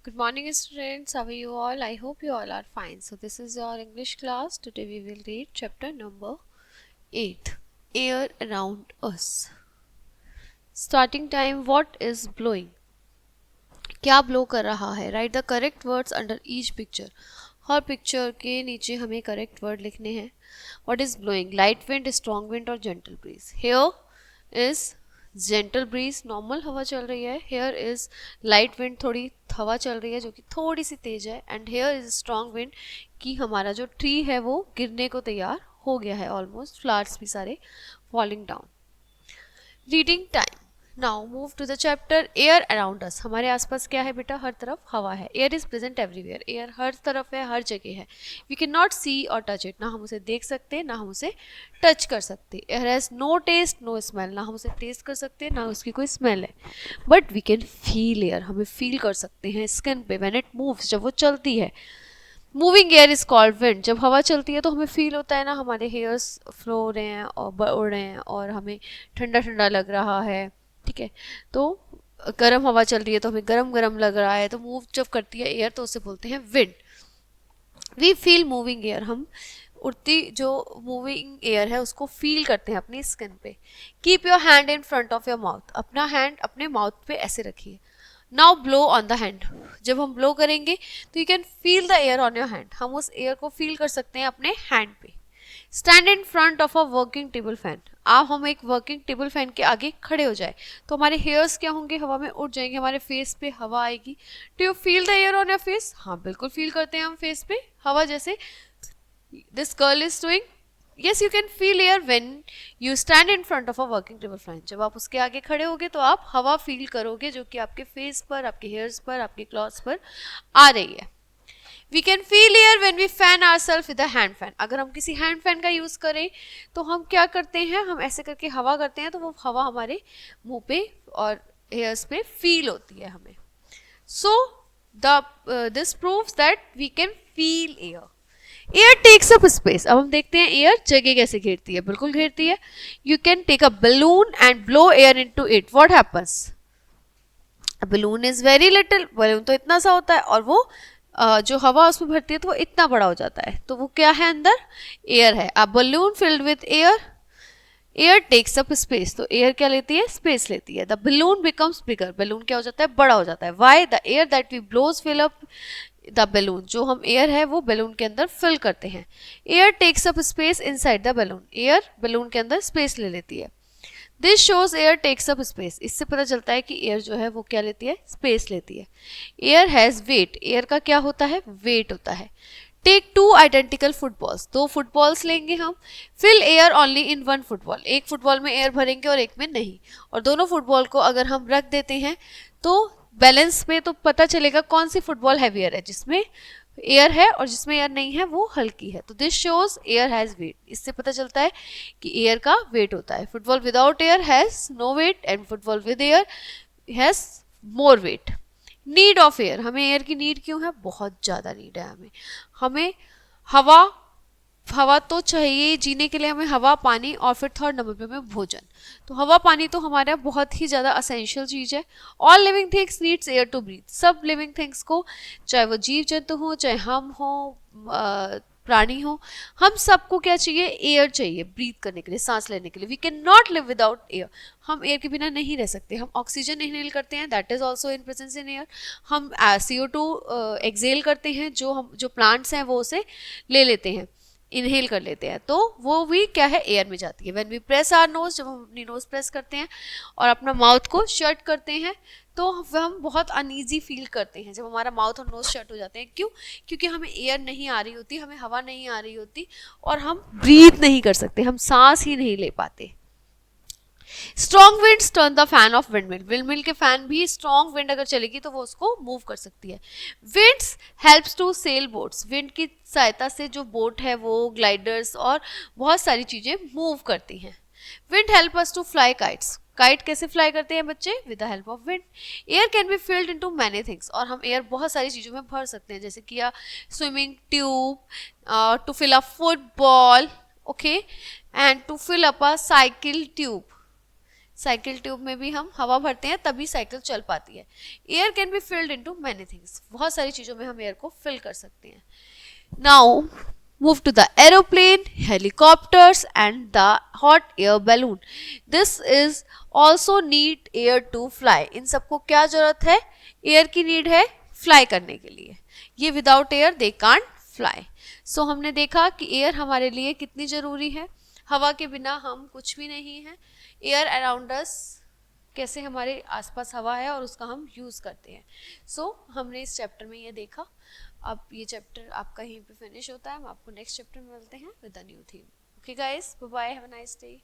Good morning, students. How are you all? I hope you all are fine. So, this is your English class. Today, we will read chapter number 8, Air Around Us. Starting time, what is blowing? क्या blow कर रहा है? Write the correct words under each picture. हर picture के नीचे हमें correct word लिखने हैं. What is blowing? Light wind, strong wind और gentle breeze. Here is gentle breeze, normal हवा चल रही है. हेयर इज लाइट विंड, थोड़ी हवा चल रही है जो कि थोड़ी सी तेज है. And here is strong wind कि हमारा जो ट्री है वो गिरने को तैयार हो गया है ऑलमोस्ट. फ्लावर्स भी सारे falling down. Reading time. Now move to the chapter air around us. हमारे आसपास क्या है बेटा? हर तरफ हवा है. Air is present everywhere. Air हर तरफ है, हर जगह है. वी कैन नॉट सी और टच इट. ना हम उसे देख सकते, ना हम उसे टच कर सकते. Air has no taste, no smell. ना हम उसे टेस्ट कर सकते, ना उसकी कोई स्मेल है. But we can feel air. हमें फील कर सकते हैं स्किन पे. व्हेन इट मूव्स, जब वो चलती है. Moving air is called wind. जब हवा चलती है तो हमें फील होता है ना, हमारे हेयर्स फ्लो हो रहे हैं और उड़ रहे हैं और हमें ठंडा ठंडा लग रहा है. ठीक है, तो गर्म हवा चल रही है तो हमें गर्म गर्म लग रहा है. तो मूव जब करती है एयर तो उसे बोलते हैं wind. We feel moving air. हम उड़ती जो मूविंग एयर है उसको फील करते हैं अपनी स्किन पे. Keep your hand in front of your mouth. अपना हैंड अपने माउथ पे ऐसे रखिए. Now blow on the hand. जब हम ब्लो करेंगे तो you can feel the air on your hand. हम उस एयर को फील कर सकते हैं अपने हैंड पे. Stand in front of a working table fan. आप हम एक वर्किंग टेबल फैन के आगे खड़े हो जाए तो हमारे हेयर्स क्या होंगे? हवा में उड़ जाएंगे. हमारे फेस पे हवा आएगी. Do you feel the air on your face? हाँ, बिल्कुल फील करते हैं हम फेस पे हवा. जैसे this girl is doing. yes, you can feel air when you stand in front of a working table fan. जब आप उसके आगे खड़े होगे तो आप हवा फील करोगे जो कि आपके फेस पर, आपके हेयर्स पर, आपके क्लॉथ्स पर आ रही है. We can feel air when we fan ourselves with a hand fan. अगर हम किसी हैंड फैन का यूज करें तो हम क्या करते हैं? हम ऐसे करके हवा करते हैं तो वो हवा हमारे मुंह पे और हेयर्स पे फील होती है हमें. So this proves that we can feel air. Air takes up space. अब हम देखते हैं एयर जगह कैसे घेरती है. बिल्कुल घेरती है. You can take a balloon and blow air into it. What happens? Balloon is very little. Balloon तो इतना सा होता है और वो जो हवा उसमें भरती है तो वो इतना बड़ा हो जाता है. तो वो क्या है? अंदर एयर है. A balloon filled with air. Air takes up space. तो एयर क्या लेती है? स्पेस लेती है. The balloon becomes bigger. Balloon क्या हो जाता है? बड़ा हो जाता है. Why? The air that we blows fill up the balloon. जो हम एयर है वो बलून के अंदर फिल करते हैं. Air takes up space inside the balloon. Air balloon के अंदर स्पेस ले लेती है. This shows air takes up space. इससे पता चलता है कि एयर जो है वो क्या लेती है? स्पेस लेती है. Air has wait. एयर का क्या होता है? वेट होता है. Take two identical footballs. दो फुटबॉल्स लेंगे हम. Fill air only in one football. एक फुटबॉल में एयर भरेंगे और एक में नहीं. और दोनों फुटबॉल को अगर हम रख देते हैं तो बैलेंस में तो पता चलेगा कौन सी फुटबॉल हैवियर है. जिसमें एयर है और जिसमें एयर नहीं है वो हल्की है. तो this shows air has weight. इससे पता चलता है कि एयर का वेट होता है. Football without air has no weight and football with air has more weight. Need of air. हमें एयर की नीड क्यों है? बहुत ज़्यादा नीड है हमें. हमें हवा हवा तो चाहिए जीने के लिए. हमें हवा, पानी और फिर थर्ड नंबर पे हमें भोजन. तो हवा पानी तो हमारा बहुत ही ज़्यादा असेंशियल चीज़ है. All living things needs air to breathe. सब लिविंग थिंग्स को, चाहे वो जीव जंतु हो, चाहे हम हो, प्राणी हो, हम सबको क्या चाहिए? एयर चाहिए ब्रीथ करने के लिए, सांस लेने के लिए. We can not live without air. हम एयर के बिना नहीं रह सकते. हम ऑक्सीजन इनहेल करते हैं, that is also in presence in air. हम CO2 एक्सेल करते हैं, जो प्लांट्स हैं वो उसे ले लेते हैं, इनहेल कर लेते हैं. तो वो भी क्या है? एयर में जाती है. When we press our nose. जब हम अपनी नोज प्रेस करते हैं और अपना माउथ को शट करते हैं तो हम बहुत अनईजी फील करते हैं जब हमारा माउथ और नोज शट हो जाते हैं. क्यों? क्योंकि हमें एयर नहीं आ रही होती, हमें हवा नहीं आ रही होती और हम ब्रीथ नहीं कर सकते, हम सांस ही नहीं ले पाते. Strong winds turn the fan of windmill. Windmill के फैन भी स्ट्रॉन्ग विंड अगर चलेगी तो वो उसको मूव कर सकती है. Winds helps to sail boats. Wind की सहायता से जो बोट है वो ग्लाइडर्स और बहुत सारी चीजें मूव करती हैं. Wind help us to fly kites. Kite कैसे फ्लाई करते हैं बच्चे? With the help of wind. Air can be filled into many things. और हम एयर बहुत सारी चीज़ों में भर सकते हैं, जैसे कि swimming tube, to fill a football, okay, and to fill up a cycle tube. Cycle tube में भी हम हवा भरते हैं तभी साइकिल चल पाती है। Air can be filled into many things, बहुत सारी चीज़ों में हम एयर को फिल कर सकते हैं। Now move to the aeroplane, helicopters and the hot air balloon. This is also need air to fly. इन सबको क्या जरूरत है? एयर की नीड है फ्लाई करने के लिए। ये without air they can't fly. So हमने देखा कि एयर हमारे लिए कितनी जरूरी है। हवा के बिना हम कुछ भी नहीं है। एयर अराउंड अस, कैसे हमारे आसपास हवा है और उसका हम यूज़ करते हैं। सो हमने इस चैप्टर में ये देखा। अब ये चैप्टर आपका यहीं पे फिनिश होता है। हम आपको नेक्स्ट चैप्टर में मिलते हैं with a new theme. Okay guys, bye bye, have a nice day.